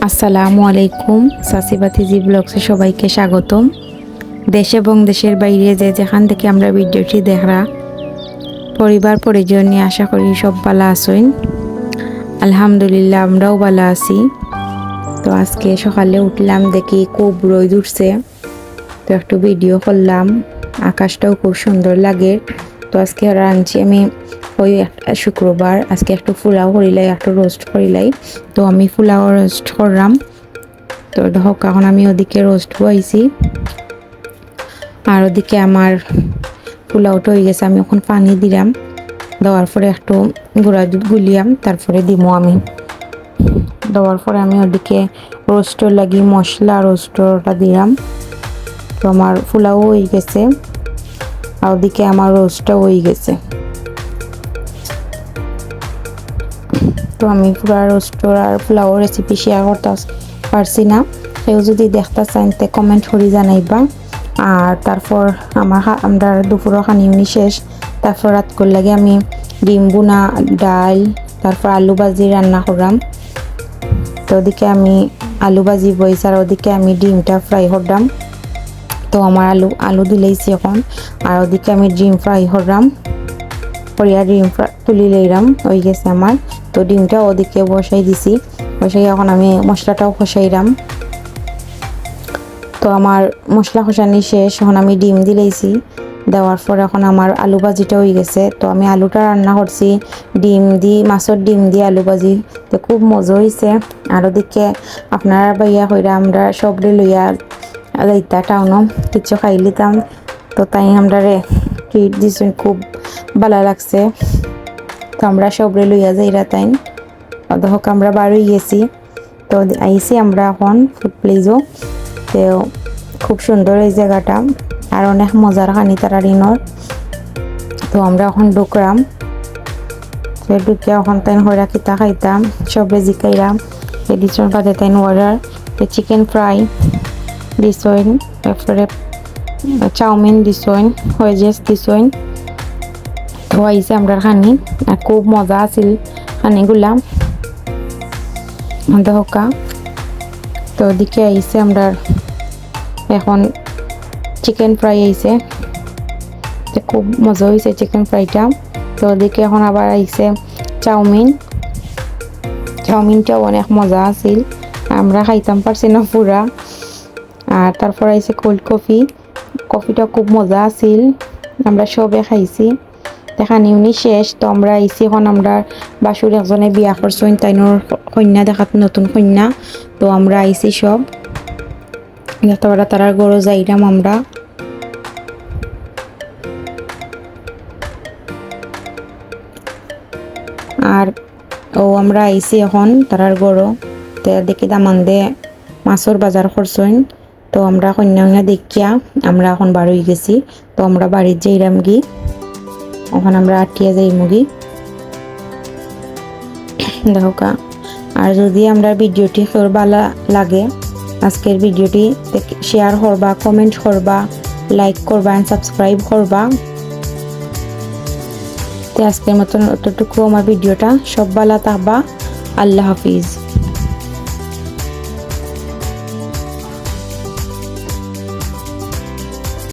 আসসালামু আলাইকুম। সাসিবাতিজি ব্লগসে সবাইকে স্বাগতম। দেশ এবং দেশের বাইরে যেখান থেকে আমরা ভিডিওটি দেখরা পরিবার পরিজন নিয়ে আশা করি সব ভালো আছেন। আলহামদুলিল্লাহ আমরাও ভালো আছি। তো আজকে সকালে উঠলাম, দেখি খুব রোদ উঠছে, তো একটু ভিডিও করলাম। আকাশটাও খুব সুন্দর লাগে। তো আজকে রাঁধছি আমি ওই শুক্রবার, আজকে একটু পোলাও করিলাই, একটু রোস্ট করিলাই। তো আমি পোলাও রোস্ট করলাম। তো দেখো এখন আমি ওদিকে রোস্ট বইছি, আর ওদিকে আমার পোলাওটা হয়ে গেছে। আমি এখন পানি দিলাম, দেওয়ার পরে একটু গুঁড়া দুধ গুলিয়াম, তারপরে দিমো আমি। দেওয়ার পরে আমি ওদিকে রোস্টর লাগি মশলা রোস্টরটা দিলাম। তো আমার পোলাও হয়ে গেছে, আর ওদিকে আমার রোস্টটাও হয়ে গেছে। তো আমি পুরা রোস্টর আর পোলাও রেসিপি শেয়ার করতে পারছি না। কেউ যদি দেখতে চান তে কমেন্ট করে জানাইবা। আর তারপর আমরা দুপুরও খানিউনি শেষ। তারপর রাত করে লাগে আমি ডিম বুনা, ডাল, তারপর আলু ভাজি রান্না করলাম। তো ওদিকে আমি আলু ভাজি বইছি, আর ওদিকে আমি ডিমটা ফ্রাই করলাম। তো আমার আলু দিলেইছি এখন, আর ওদিকে আমি ডিম ফ্রাই করলাম, করিয়া ডিম তুলি লইলাম, হয়ে গেছে আমার। তো ডিমটা ওদিকে বসাই দিছি, বসাই এখন আমি মশলাটাও কষাইলাম। তো আমার মশলা কষানি শেষ, এখন আমি ডিম দিলেইছি, দেওয়ার পর এখন আমার আলু ভাজিটা হয়ে গেছে। তো আমি আলুটা রান্না করছি ডিম দিয়ে, মাছের ডিম দিয়ে আলু ভাজি। তো খুব মজা হয়েছে। আর ওদিকে আপনারা ভাইয়া কইরা আমরা সবরে লইয়া যাইতা টাউনও কিছু খাই লিতাম। তো তাই আমরা ট্রিট দিছেন, খুব ভালো লাগছে। তো আমরা সবরে লইয়া যাইরা তাই অদহক আমরা বারোই গেছি। তো আইসি আমরা এখন ফুড প্লেসও। তো খুব সুন্দর এই জায়গাটা, আর অনেক মজার খানি তারা রিনর। তো আমরা এখন ঢুকলাম, ঢুকে এখন তাই হইরা কিতা খাইতাম সবরে জিকাইলাম। এডিশন পাতে তাই অর্ডার চিকেন ফ্রাই দিছইন, তারপরে চাউমিন দিছইন, ওয়েজেস দিছইন। তো আইসে আমরা খানি, আর খুব মজা আছিল খানিগুলা দেখা। তো ওদিকে আইসে আমরা এখন চিকেন ফ্রাই আইসে, খুব মজা হয়েছে চিকেন ফ্রাইটা। তো ওদিকে এখন আবার আইসে চাউমিনটাও অনেক মজা আছিল, আমরা খাইতাম পারছি না পুরা। আর তারপর আইসে কোল্ড কফিটা খুব মজা আছিল, আমরা সবে খাইছি। দেখানি উনি শেষ। তো আমরা আইসি এখন আমরা বাসুর একজনে বিয়া করছেন, তাইনোর কন্যা দেখাত, নতুন কন্যা। তো আমরা আইসি সব দেখতে পারা, তারার গরো যাইলাম আমরা। আর আমরা আইসি এখন তারার গরো, তো দেখি দামান দে মাছের বাজার করছেন। তো আমরা কন্যা দেখিয়া আমরা এখন বাড়ি গেছি। তো আমরা বাড়ির যাইলাম গি, এখন আমরা আটিয়া যাই মুগি দেখা। আর যদি আমরা ভিডিওটি ভালো লাগে, আজকের ভিডিওটি শেয়ার করবা, কমেন্ট করবা, লাইক করবা, সাবস্ক্রাইব করবা। তো আজকের মতন অতটুকু আমার ভিডিওটা। সব ভালো থাকবা। আল্লাহ হাফিজ।